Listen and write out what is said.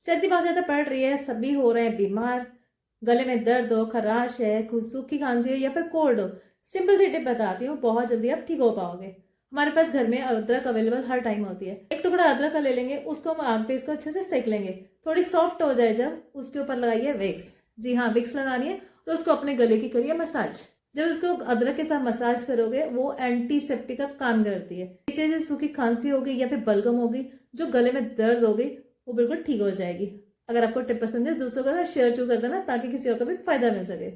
सर्दी बहुत ज़्यादा पड़ रही है, सभी हो रहे हैं बीमार, गले में दर्द हो, खराश है, सूखी खांसी हो या फिर कोल्ड हो। सिंपल सी टिप बताती हूँ, बहुत जल्दी आप ठीक हो पाओगे। हमारे पास घर में अदरक अवेलेबल हर टाइम होती है। एक टुकड़ा अदरक का ले लेंगे, उसको हम आग पे इसको अच्छे से सेक लेंगे। थोड़ी सॉफ्ट हो जाए जब, उसके ऊपर लगाइए विक्स। जी हाँ, विक्स लगानी है और उसको अपने गले की करिए मसाज। जब उसको अदरक के साथ मसाज करोगे, वो एंटीसेप्टिक का काम करती है। इससे जो सूखी खांसी होगी या फिर बलगम होगी, जो गले में दर्द होगी, वो बिल्कुल ठीक हो जाएगी। अगर आपको टिप पसंद है, दूसरों के साथ शेयर जरूर कर देना ताकि किसी और को भी फायदा मिल सके।